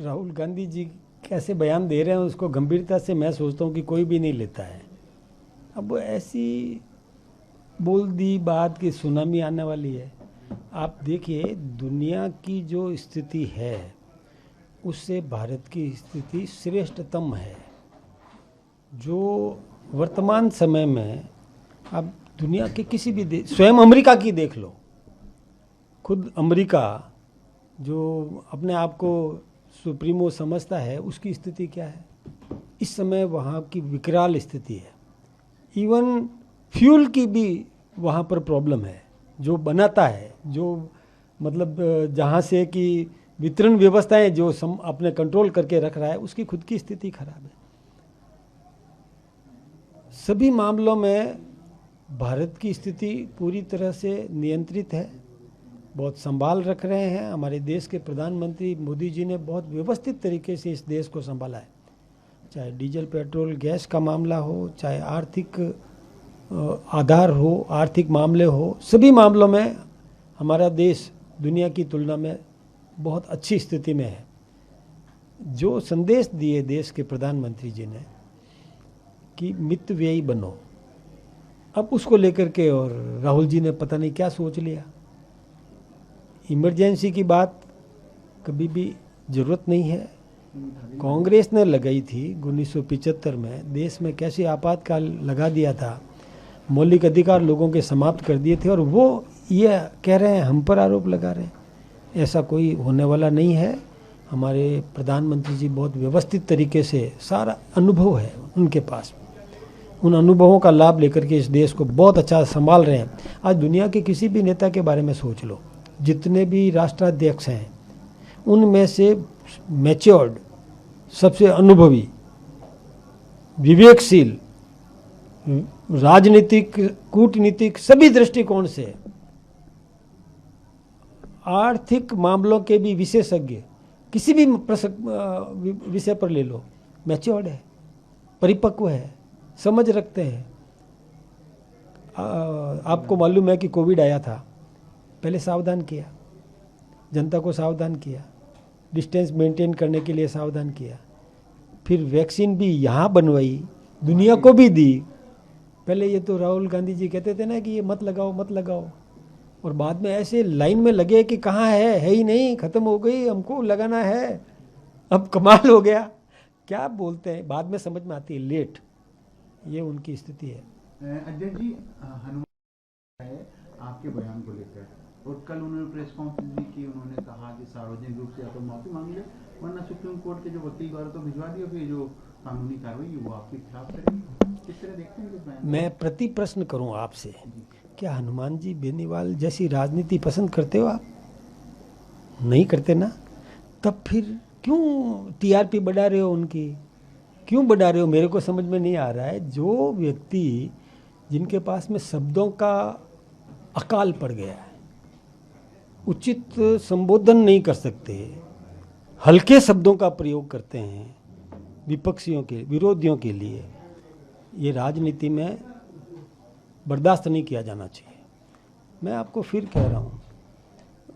राहुल गांधी जी कैसे बयान दे रहे हैं उसको गंभीरता से मैं सोचता हूँ कि कोई भी नहीं लेता है। अब ऐसी बोल दी बात कि सुनामी आने वाली है। आप देखिए दुनिया की जो स्थिति है उससे भारत की स्थिति श्रेष्ठतम है। जो वर्तमान समय में आप दुनिया के किसी भी देश, स्वयं अमेरिका की देख लो, खुद अमेरिका जो अपने आप को सुप्रीमो समझता है उसकी स्थिति क्या है इस समय? वहाँ की विकराल स्थिति है। इवन फ्यूल की भी वहाँ पर प्रॉब्लम है। जो बनाता है, जो मतलब जहाँ से कि वितरण व्यवस्थाएं जो अपने कंट्रोल करके रख रहा है, उसकी खुद की स्थिति खराब है। सभी मामलों में भारत की स्थिति पूरी तरह से नियंत्रित है, बहुत संभाल रख रहे हैं। हमारे देश के प्रधानमंत्री मोदी जी ने बहुत व्यवस्थित तरीके से इस देश को संभाला है। चाहे डीजल पेट्रोल गैस का मामला हो, चाहे आर्थिक आधार हो, आर्थिक मामले हो, सभी मामलों में हमारा देश दुनिया की तुलना में बहुत अच्छी स्थिति में है। जो संदेश दिए देश के प्रधानमंत्री जी ने कि मितव्ययी बनो, अब उसको लेकर के और राहुल जी ने पता नहीं क्या सोच लिया। इमरजेंसी की बात कभी भी ज़रूरत नहीं है। कांग्रेस ने लगाई थी 1975 में, देश में कैसे आपातकाल लगा दिया था, मौलिक अधिकार लोगों के समाप्त कर दिए थे, और वो ये कह रहे हैं हम पर आरोप लगा रहे हैं। ऐसा कोई होने वाला नहीं है। हमारे प्रधानमंत्री जी बहुत व्यवस्थित तरीके से, सारा अनुभव है उनके पास, उन अनुभवों का लाभ लेकर के इस देश को बहुत अच्छा संभाल रहे हैं। आज दुनिया के किसी भी नेता के बारे में सोच लो, जितने भी राष्ट्राध्यक्ष हैं उनमें से मैच्योर्ड, सबसे अनुभवी, विवेकशील, राजनीतिक, कूटनीतिक, सभी दृष्टिकोण से, आर्थिक मामलों के भी विशेषज्ञ, किसी भी विषय पर ले लो, मैच्योर्ड है, परिपक्व है, समझ रखते हैं। आपको मालूम है कि कोविड आया था, पहले सावधान किया, जनता को सावधान किया, डिस्टेंस मेंटेन करने के लिए सावधान किया, फिर वैक्सीन भी यहाँ बनवाई, दुनिया को भी दी। पहले ये तो राहुल गांधी जी कहते थे ना कि ये मत लगाओ मत लगाओ, और बाद में ऐसे लाइन में लगे कि कहाँ है ही नहीं, ख़त्म हो गई, हमको लगाना है, अब कमाल हो गया। क्या बोलते हैं, बाद में समझ में आती है, लेट। ये उनकी स्थिति है। अध्यक्ष जी, हनुमान है आपके बयान को लेकर, और कल उन्होंने प्रेस कॉन्फ्रेंस भी की, उन्होंने कहा कि सार्वजनिक रूप से या तो माफी मांग ले, वरना सुप्रीम कोर्ट के जो वकील द्वारा तो भिजवा दिया, फिर जो कानूनी कार्रवाई वो आपके खिलाफ करेंगे। किस तरह देखते हैं इस बयान? मैं प्रति प्रश्न करूं आपसे, क्या हनुमान जी बेनीवाल जैसी राजनीति पसंद करते हो आप? नहीं करते ना, तब फिर क्यों टीआरपी बढ़ा रहे हो उनकी, क्यों बढ़ा रहे हो? मेरे को समझ में नहीं आ रहा है। जो व्यक्ति जिनके पास में शब्दों का अकाल पड़ गया है, उचित संबोधन नहीं कर सकते, हल्के शब्दों का प्रयोग करते हैं विपक्षियों के, विरोधियों के लिए, ये राजनीति में बर्दाश्त नहीं किया जाना चाहिए। मैं आपको फिर कह रहा हूँ,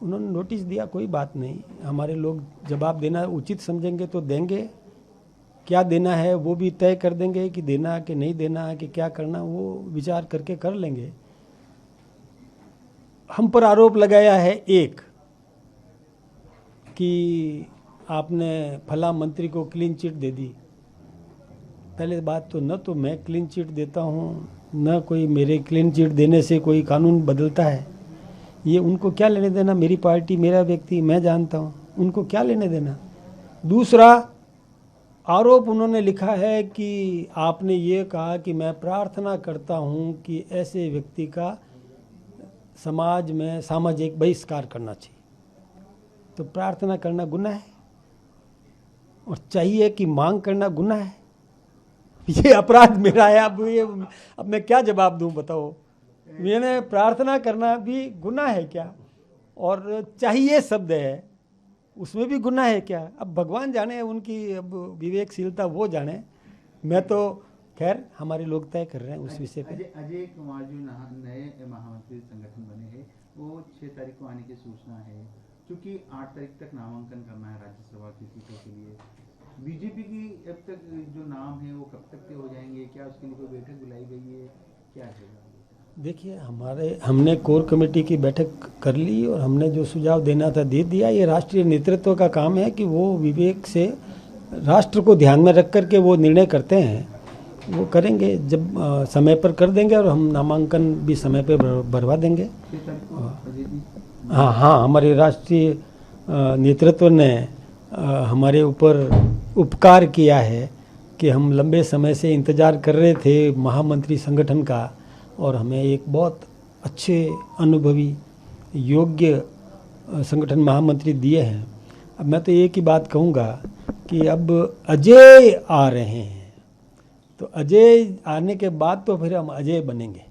उन्होंने नोटिस दिया, कोई बात नहीं, हमारे लोग जवाब देना उचित समझेंगे तो देंगे, क्या देना है वो भी तय कर देंगे कि देना कि नहीं देना, कि क्या करना, वो विचार करके कर लेंगे। हम पर आरोप लगाया है एक कि आपने फला मंत्री को क्लीन चिट दे दी। पहले बात तो न तो मैं क्लीन चिट देता हूँ, न कोई मेरे क्लीन चिट देने से कोई कानून बदलता है। ये उनको क्या लेने देना, मेरी पार्टी, मेरा व्यक्ति, मैं जानता हूँ, उनको क्या लेने देना। दूसरा आरोप उन्होंने लिखा है कि आपने ये कहा कि मैं प्रार्थना करता हूँ कि ऐसे व्यक्ति का समाज में सामाजिक बहिष्कार करना चाहिए। तो प्रार्थना करना गुनाह है, और चाहिए कि मांग करना गुनाह है? ये अपराध मेरा है। अब मैं क्या जवाब दूं, बताओ? मैंने प्रार्थना करना भी गुनाह है क्या? और चाहिए शब्द है, उसमें भी गुनाह है क्या? अब भगवान जाने, उनकी अब विवेकशीलता वो जाने। मैं तो खैर हमारे लोग तय कर रहे हैं उस विषय पे। अजय कुमार जो नए महामंत्री संगठन बने हैं, वो 6 तारीख को आने की सूचना है। क्योंकि 8 तारीख तक नामांकन करना है राज्यसभा की सीटों के लिए, बीजेपी की अब तक जो नाम है वो कब तक के हो जाएंगे, क्या उसके लिए कोई बैठक बुलाई गई है, क्या है? देखिए, हमने कोर कमेटी की बैठक कर ली और हमने जो सुझाव देना था दे दिया। ये राष्ट्रीय नेतृत्व का काम है कि वो विवेक से राष्ट्र को ध्यान में रख कर के वो निर्णय करते हैं, वो करेंगे। जब समय पर कर देंगे और हम नामांकन भी समय पर भरवा देंगे। हाँ, हमारे राष्ट्रीय नेतृत्व ने हमारे ऊपर उपकार किया है कि हम लंबे समय से इंतज़ार कर रहे थे महामंत्री संगठन का, और हमें एक बहुत अच्छे अनुभवी योग्य संगठन महामंत्री दिए हैं। अब मैं तो एक ही बात कहूँगा कि अब अजय आ रहे हैं, तो अजय आने के बाद तो फिर हम अजय बनेंगे।